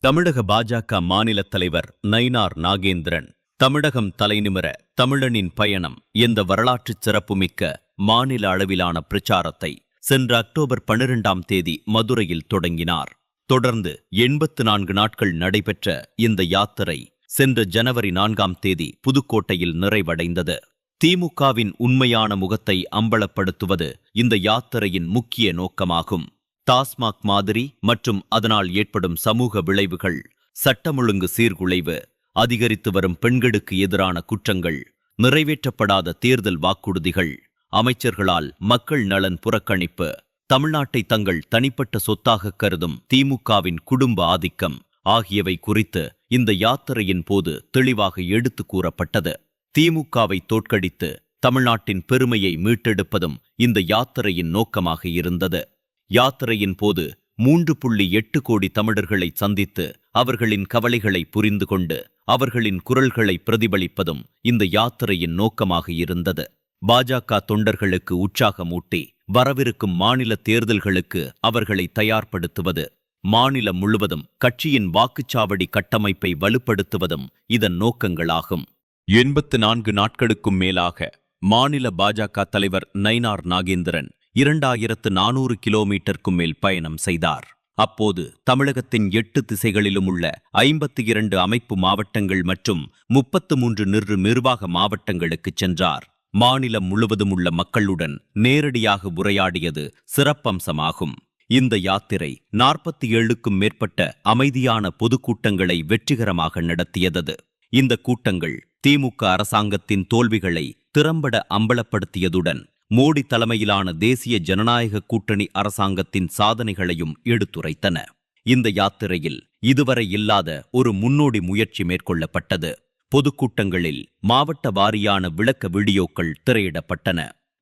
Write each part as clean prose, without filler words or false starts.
தமிழக பாஜக மாநில தலைவர் நயினார் நாகேந்திரன் தமிழகம் தலைநிமிர தமிழனின் பயணம் என்ற வரலாற்றுச் சிறப்புமிக்க மாநில அளவிலான பிரச்சாரத்தை சென்ற அக்டோபர் 12ஆம் தேதி மதுரையில் தொடங்கினார். தொடர்ந்து 84 நாட்கள் நடைபெற்ற இந்த யாத்திரை சென்ற ஜனவரி 4ஆம் தேதி புதுக்கோட்டையில் நிறைவடைந்தது. திமுகவின் உண்மையான முகத்தை அம்பலப்படுத்துவது இந்த யாத்திரையின் முக்கிய நோக்கமாகும். டாஸ்மாக் மாதிரி மற்றும் அதனால் ஏற்படும் சமூக விளைவுகள், சட்டம் ஒழுங்கு சீர்குலைவு, அதிகரித்து வரும் பெண்களுக்கு எதிரான குற்றங்கள், நிறைவேற்றப்படாத தேர்தல் வாக்குறுதிகள், அமைச்சர்களால் மக்கள் நலன் புறக்கணிப்பு, தமிழ்நாட்டை தங்கள் தனிப்பட்ட சொத்தாக கருதும் திமுகவின் குடும்ப ஆதிக்கம் ஆகியவை குறித்து இந்த யாத்திரையின் போது தெளிவாக எடுத்து கூறப்பட்டது. திமுகவை தோற்கடித்து தமிழ்நாட்டின் பெருமையை மீட்டெடுப்பதும் இந்த யாத்திரையின் நோக்கமாக இருந்தது. யாத்திரையின் போது 3.8 கோடி தமிழர்களை சந்தித்து அவர்களின் கவலைகளை புரிந்து கொண்டு அவர்களின் குரல்களை பிரதிபலிப்பதும் இந்த யாத்திரையின் நோக்கமாக இருந்தது. பாஜக தொண்டர்களுக்கு உற்சாகமூட்டி வரவிருக்கும் மாநில தேர்தல்களுக்கு அவர்களை தயார்படுத்துவது, மாநிலம் முழுவதும் கட்சியின் வாக்குச்சாவடி கட்டமைப்பை வலுப்படுத்துவதும் இதன் நோக்கங்களாகும். 84 நாட்களுக்கும் மேலாக மாநில பாஜக தலைவர் நயினார் நாகேந்திரன் 2400 கிலோமீட்டருக்கும் மேல் பயணம் செய்தார். அப்போது தமிழகத்தின் 8 திசைகளிலும் உள்ள 52 அமைப்பு மாவட்டங்கள் மற்றும் 33 நிர்வாக மாவட்டங்களுக்கு சென்றார். மாநிலம் முழுவதும் உள்ள மக்களுடன் நேரடியாக உரையாடியது சிறப்பம்சமாகும். இந்த யாத்திரை 47க்கும் மேற்பட்ட அமைதியான பொதுக்கூட்டங்களை வெற்றிகரமாக நடத்தியது. இந்த கூட்டங்கள் திமுக அரசாங்கத்தின் தோல்விகளை திறம்பட அம்பலப்படுத்தியதுடன் மோடி தலைமையிலான தேசிய ஜனநாயக கூட்டணி அரசாங்கத்தின் சாதனைகளையும் எடுத்துரைத்தன. இந்த யாத்திரையில் இதுவரை இல்லாத ஒரு முன்னோடி முயற்சி மேற்கொள்ளப்பட்டது. பொதுக்கூட்டங்களில் மாவட்ட வாரியான விளக்க வீடியோக்கள் திரையிடப்பட்டன.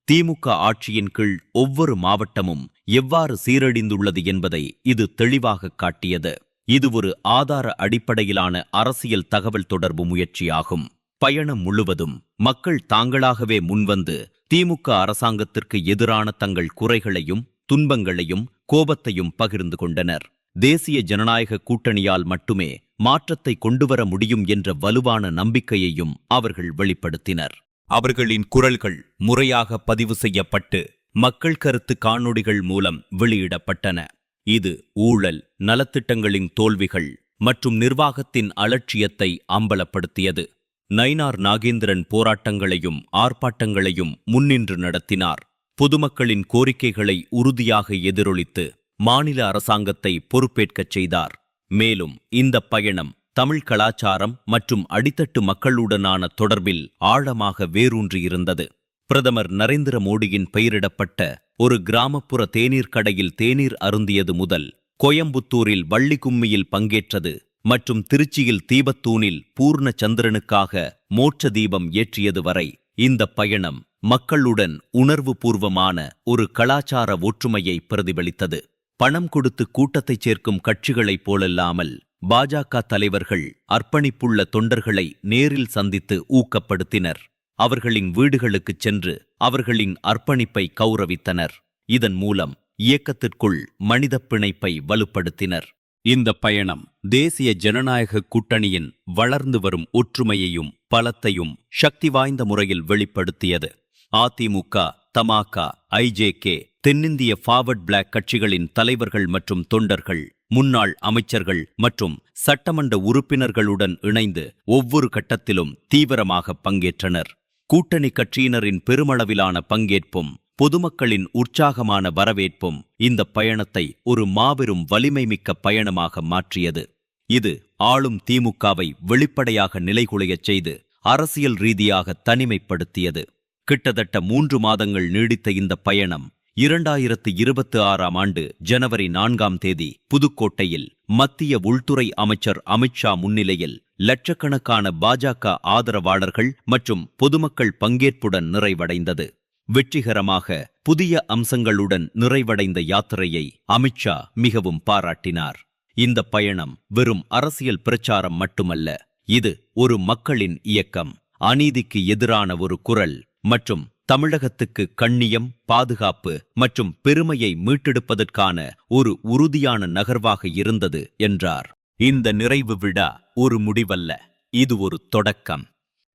திமுக ஆட்சியின் கீழ் ஒவ்வொரு மாவட்டமும் எவ்வாறு சீரழிந்துள்ளது என்பதை இது தெளிவாக காட்டியது. இது ஒரு ஆதார அடிப்படையிலான அரசியல் தகவல் தொடர்பு முயற்சியாகும். பயணம் முழுவதும் மக்கள் தாங்களாகவே முன்வந்து திமுக அரசாங்கத்திற்கு எதிரான தங்கள் குறைகளையும் துன்பங்களையும் கோபத்தையும் பகிர்ந்து கொண்டனர். தேசிய ஜனநாயக கூட்டணியால் மட்டுமே மாற்றத்தை கொண்டுவர முடியும் என்ற வலுவான நம்பிக்கையையும் அவர்கள் வெளிப்படுத்தினர். அவர்களின் குரல்கள் முறையாக பதிவு செய்யப்பட்டு மக்கள் கருத்து காணொளிகள் மூலம் வெளியிடப்பட்டன. இது ஊழல், நலத்திட்டங்களின் தோல்விகள் மற்றும் நிர்வாகத்தின் அலட்சியத்தை அம்பலப்படுத்தியது. நயினார் நாகேந்திரன் போராட்டங்களையும் ஆர்ப்பாட்டங்களையும் முன்னின்று நடத்தினார். பொதுமக்களின் கோரிக்கைகளை உறுதியாக எதிரொலித்து மாநில அரசாங்கத்தை பொறுப்பேற்கச் செய்தார். மேலும் இந்த பயணம் தமிழ் கலாச்சாரம் மற்றும் அடித்தட்டு மக்களுடனான தொடர்பில் ஆழமாக வேரூன்றியிருந்தது. பிரதமர் நரேந்திர மோடியின் பெயரிடப்பட்ட ஒரு கிராமப்புற தேநீர் கடையில் தேநீர் அருந்தியது முதல், கோயம்புத்தூரில் வள்ளிக்கும்மியில் பங்கேற்றது மற்றும் திருச்சியில் தீபத்தூணில் பூர்ண சந்திரனுக்காக மோட்ச தீபம் ஏற்றியது வரை இந்த பயணம் மக்களுடன் உணர்வு பூர்வமான ஒரு கலாச்சார ஒற்றுமையை பிரதிபலித்தது. பணம் கொடுத்து கூட்டத்தைச் சேர்க்கும் கட்சிகளைப் போலல்லாமல் பாஜக தலைவர்கள் அர்ப்பணிப்புள்ள தொண்டர்களை நேரில் சந்தித்து ஊக்கப்படுத்தினர். அவர்களின் வீடுகளுக்குச் சென்று அவர்களின் அர்ப்பணிப்பை கௌரவித்தனர். இதன் மூலம் இயக்கத்திற்குள் மனித பிணைப்பை வலுப்படுத்தினர். இந்த பயணம் தேசிய ஜனநாயக கூட்டணியின் வளர்ந்து வரும் ஒற்றுமையையும் பலத்தையும் சக்தி வாய்ந்த முறையில் வெளிப்படுத்தியது. அதிமுக, தமாக, ஐஜேகே, தென்னிந்திய ஃபார்வர்ட் பிளாக் கட்சிகளின் தலைவர்கள் மற்றும் தொண்டர்கள், முன்னாள் அமைச்சர்கள் மற்றும் சட்டமன்ற உறுப்பினர்களுடன் இணைந்து ஒவ்வொரு கட்டத்திலும் தீவிரமாக பங்கேற்றனர். கூட்டணி கட்சியினரின் பெருமளவிலான பங்கேற்பும் பொதுமக்களின் உற்சாகமான வரவேற்பும் இந்த பயணத்தை ஒரு மாபெரும் வலிமை மிக்க பயணமாக மாற்றியது. இது ஆளும் திமுகவை வெளிப்படையாக நிலைகுலையச் செய்து அரசியல் ரீதியாக தனிமைப்படுத்தியது. கிட்டத்தட்ட 3 மாதங்கள் நீடித்த இந்த பயணம் 2026ஆம் ஆண்டு ஜனவரி 4ஆம் தேதி புதுக்கோட்டையில் மத்திய உள்துறை அமைச்சர் அமித்ஷா முன்னிலையில் லட்சக்கணக்கான பாஜக ஆதரவாளர்கள் மற்றும் பொதுமக்கள் பங்கேற்புடன் நிறைவடைந்தது. வெற்றிகரமாக புதிய அம்சங்களுடன் நிறைவடைந்த யாத்திரையை அமித்ஷா மிகவும் பாராட்டினார். இந்த பயணம் வெறும் அரசியல் பிரச்சாரம் மட்டுமல்ல, இது ஒரு மக்களின் இயக்கம், அநீதிக்கு எதிரான ஒரு குரல் மற்றும் தமிழகத்துக்கு கண்ணியம், பாதுகாப்பு மற்றும் பெருமையை மீட்டெடுப்பதற்கான ஒரு உறுதியான நகர்வாக இருந்தது என்றார். இந்த நிறைவு விழா ஒரு முடிவல்ல, இது ஒரு தொடக்கம்.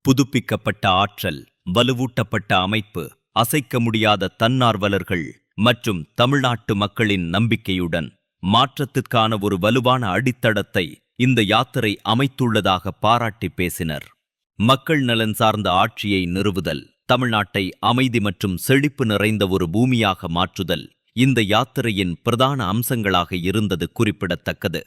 புதுப்பிக்கப்பட்ட ஆற்றல், வலுவூட்டப்பட்ட அமைப்பு, அசைக்க முடியாத தன்னார்வலர்கள் மற்றும் தமிழ்நாட்டு மக்களின் நம்பிக்கையுடன் மாற்றத்திற்கான ஒரு வலுவான அடித்தளத்தை இந்த யாத்திரை அமைத்துள்ளதாக பாராட்டி பேசினர். மக்கள் நலன் சார்ந்த ஆட்சியை நிறுவுதல், தமிழ்நாட்டை அமைதி மற்றும் செழிப்பு நிறைந்த ஒரு பூமியாக மாற்றுதல் இந்த யாத்திரையின் பிரதான அம்சங்களாக இருந்தது குறிப்பிடத்தக்கது.